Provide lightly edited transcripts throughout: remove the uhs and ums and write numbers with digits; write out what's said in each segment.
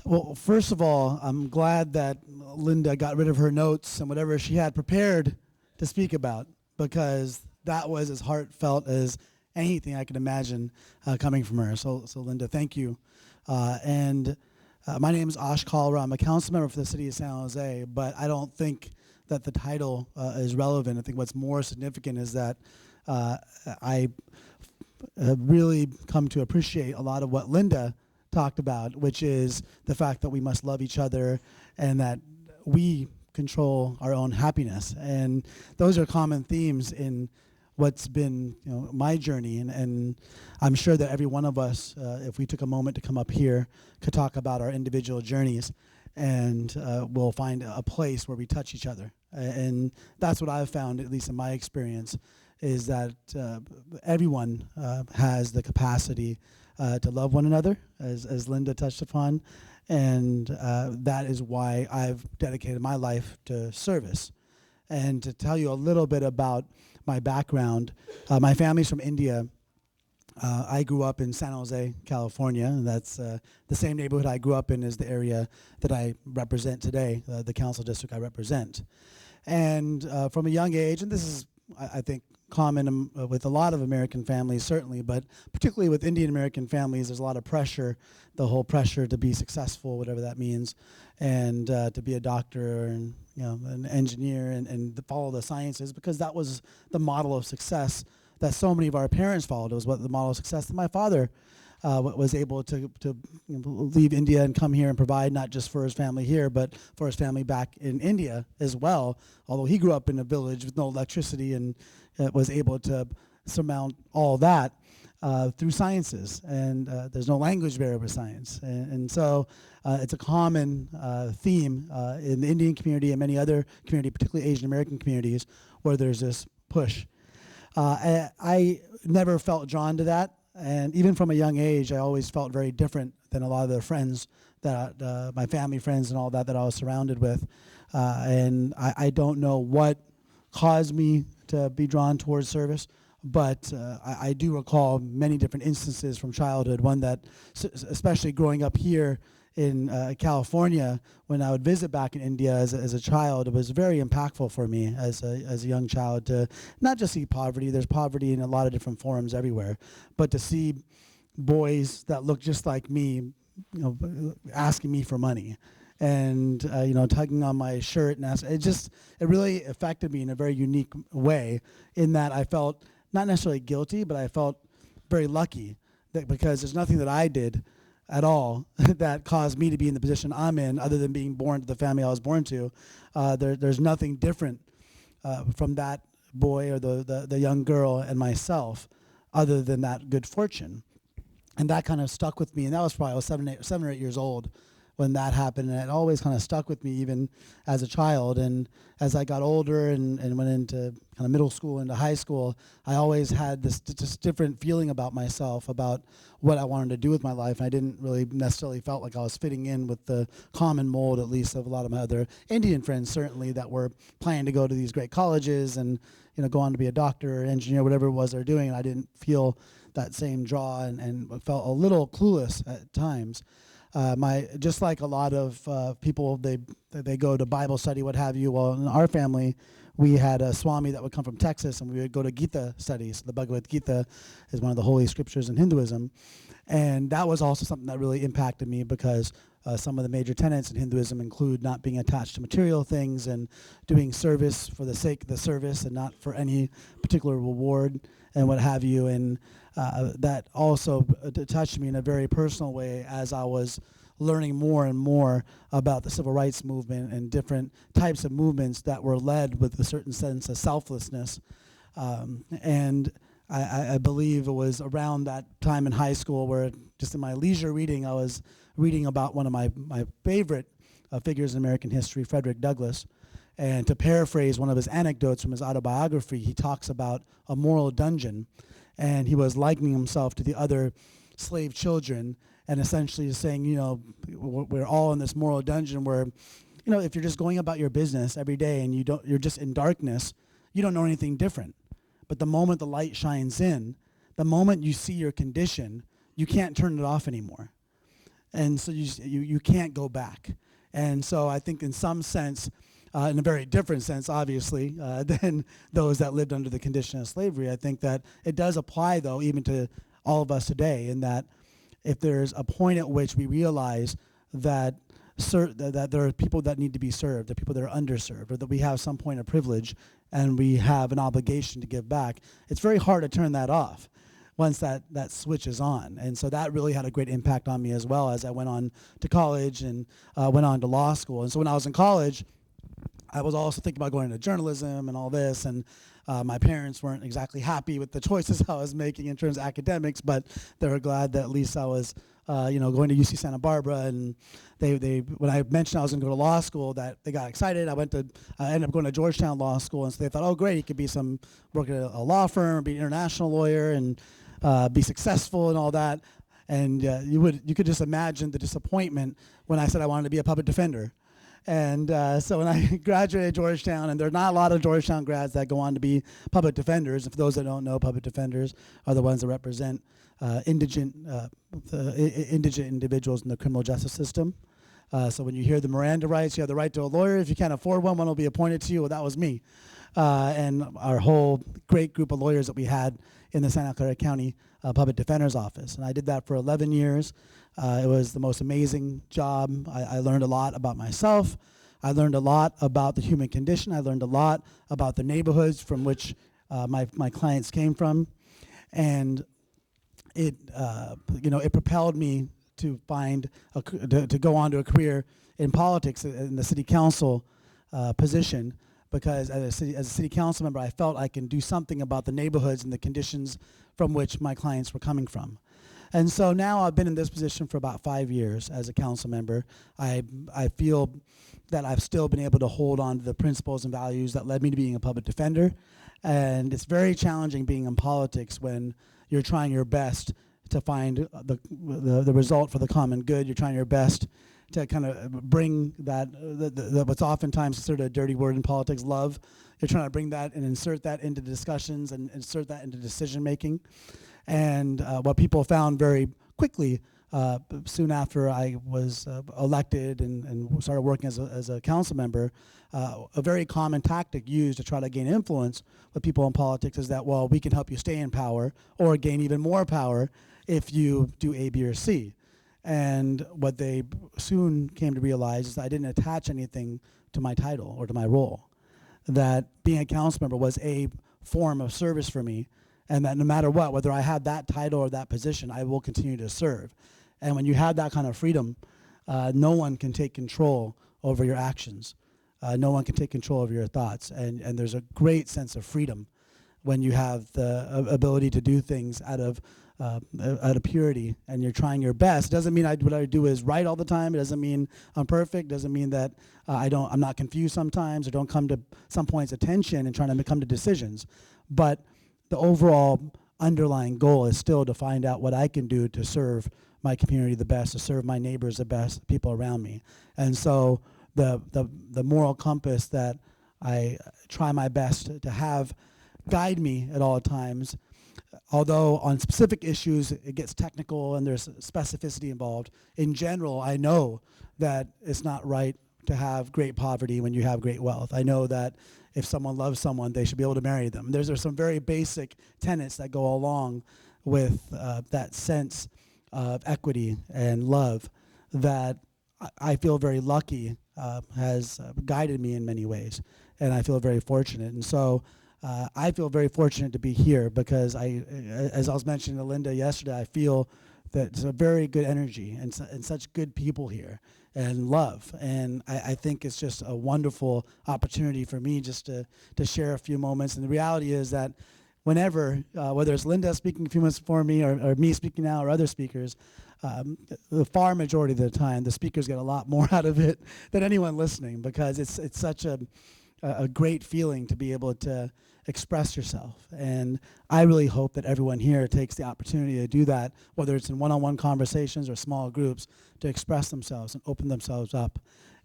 Well, first of all, I'm glad that Linda got rid of her notes and whatever she had prepared to speak about, because that was as heartfelt as anything I could imagine coming from her. So Linda, thank you. My name is Ash Kalra. I'm a council member for the city of San Jose, but I don't think that the title is relevant. I think what's more significant is that I have really come to appreciate a lot of what Linda talked about, which is the fact that we must love each other and that we control our own happiness. And those are common themes in what's been my journey. And I'm sure that every one of us, if we took a moment to come up here, could talk about our individual journeys, and we'll find a place where we touch each other. And that's what I've found, at least in my experience, is that everyone has the capacity to love one another, as Linda touched upon, and that is why I've dedicated my life to service. And to tell you a little bit about my background, my family's from India. I grew up in San Jose, California, and that's the same neighborhood I grew up in as the area that I represent today, the council district I represent. And from a young age, and this is, I think, common with a lot of American families, certainly, but particularly with Indian American families, there's a lot of pressure, the whole pressure to be successful, whatever that means, and to be a doctor and an engineer and to follow the sciences, because that was the model of success that so many of our parents followed. It was what the model of success that my father was able to leave India and come here and provide, not just for his family here, but for his family back in India as well, although he grew up in a village with no electricity and was able to surmount all that through sciences. And there's no language barrier with science. And so it's a common theme in the Indian community and many other communities, particularly Asian American communities, where there's this push. I never felt drawn to that. And even from a young age, I always felt very different than a lot of the friends that my family friends and all that I was surrounded with. And I don't know what caused me to be drawn towards service, but I do recall many different instances from childhood. One that, especially growing up here in California, when I would visit back in India as a child, it was very impactful for me as a young child to not just see poverty. There's poverty in a lot of different forms everywhere, but to see boys that look just like me, asking me for money, and tugging on my shirt, and it really affected me in a very unique way, in that I felt not necessarily guilty, but I felt very lucky because there's nothing that I did at all that caused me to be in the position I'm in, other than being born to the family I was born to. There's nothing different from that boy or the young girl and myself, other than that good fortune. And that kind of stuck with me, and that was probably I was 7 or 8 years old when that happened, and it always kind of stuck with me even as a child. And as I got older and went into kind of middle school, into high school, I always had this just different feeling about myself, about what I wanted to do with my life. I didn't really necessarily felt like I was fitting in with the common mold, at least of a lot of my other Indian friends, certainly, that were planning to go to these great colleges and go on to be a doctor or engineer, whatever it was they're doing. And I didn't feel that same draw and felt a little clueless at times. Just like a lot of people, they go to Bible study, what have you. Well, in our family, we had a Swami that would come from Texas, and we would go to Gita studies. The Bhagavad Gita is one of the holy scriptures in Hinduism, and that was also something that really impacted me, because some of the major tenets in Hinduism include not being attached to material things and doing service for the sake of the service and not for any particular reward and what have you. And that also touched me in a very personal way as I was learning more and more about the civil rights movement and different types of movements that were led with a certain sense of selflessness. And I believe it was around that time in high school where, just in my leisure reading, I was reading about one of my favorite figures in American history, Frederick Douglass. And to paraphrase one of his anecdotes from his autobiography, he talks about a moral dungeon, and he was likening himself to the other slave children, and essentially saying, we're all in this moral dungeon where, if you're just going about your business every day and you're just in darkness, you don't know anything different. But the moment the light shines in, the moment you see your condition, you can't turn it off anymore. And so you can't go back. And so I think in some sense, in a very different sense, obviously, than those that lived under the condition of slavery, I think that it does apply, though, even to all of us today, in that if there's a point at which we realize that that there are people that need to be served, that people that are underserved, or that we have some point of privilege and we have an obligation to give back, it's very hard to turn that off once that switch is on. And so that really had a great impact on me as well as I went on to college and went on to law school. And so when I was in college, I was also thinking about going into journalism and all this, and my parents weren't exactly happy with the choices I was making in terms of academics, but they were glad that at least I was going to UC Santa Barbara, and they when I mentioned I was going to go to law school, that they got excited. I ended up going to Georgetown Law School, and so they thought, oh great, he could be work at a law firm, be an international lawyer, and be successful and all that. And you could just imagine the disappointment when I said I wanted to be a public defender. And so when I graduated Georgetown, and there are not a lot of Georgetown grads that go on to be public defenders. And for those that don't know, public defenders are the ones that represent indigent individuals in the criminal justice system. So when you hear the Miranda rights, you have the right to a lawyer. If you can't afford one will be appointed to you. Well, that was me. And our whole great group of lawyers that we had in the Santa Clara County Public Defender's Office. And I did that for 11 years. It was the most amazing job. I learned a lot about myself. I learned a lot about the human condition. I learned a lot about the neighborhoods from which my clients came from. And it propelled me to to go on to a career in politics in the city council position, because as a city council member, I felt I can do something about the neighborhoods and the conditions from which my clients were coming from. And so now I've been in this position for about 5 years as a council member. I feel that I've still been able to hold on to the principles and values that led me to being a public defender. And it's very challenging being in politics when you're trying your best to find the result for the common good. You're trying your best to kind of bring that what's oftentimes considered a dirty word in politics, love. You're trying to bring that and insert that into discussions and insert that into decision making. And what people found very quickly, soon after I was elected and started working as a council member, a very common tactic used to try to gain influence with people in politics is that, well, we can help you stay in power or gain even more power if you do A, B, or C. And what they soon came to realize is that I didn't attach anything to my title or to my role, that being a council member was a form of service for me, and that no matter what, whether I have that title or that position, I will continue to serve. And when you have that kind of freedom, no one can take control over your actions. No one can take control over your thoughts. And there's a great sense of freedom when you have the ability to do things out of purity, and you're trying your best. It doesn't mean what I do is right all the time. It doesn't mean I'm perfect. It doesn't mean that I'm not confused sometimes, or don't come to some points of tension and trying to come to decisions. But the overall underlying goal is still to find out what I can do to serve my community the best, to serve my neighbors the best, people around me. And so the moral compass that I try my best to have guide me at all times, although on specific issues it gets technical and there's specificity involved. In general, I know that it's not right to have great poverty when you have great wealth. I know that if someone loves someone, they should be able to marry them. There's some very basic tenets that go along with that sense of equity and love that I feel very lucky has guided me in many ways, and I feel very fortunate. And so I feel very fortunate to be here because as I was mentioning to Linda yesterday, I feel that it's a very good energy and such good people here and love. And I think it's just a wonderful opportunity for me just to share a few moments. And the reality is that whenever, whether it's Linda speaking a few minutes before me or me speaking now or other speakers, the far majority of the time, the speakers get a lot more out of it than anyone listening, because it's such a great feeling to be able to express yourself. And I really hope that everyone here takes the opportunity to do that, whether it's in one-on-one conversations or small groups, to express themselves and open themselves up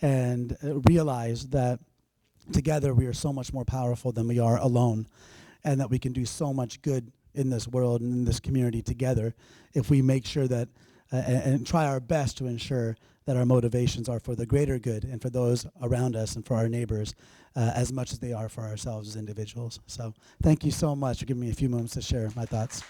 and realize that together we are so much more powerful than we are alone, and that we can do so much good in this world and in this community together if we make sure that and try our best to ensure that our motivations are for the greater good and for those around us and for our neighbors as much as they are for ourselves as individuals. So thank you so much for giving me a few moments to share my thoughts.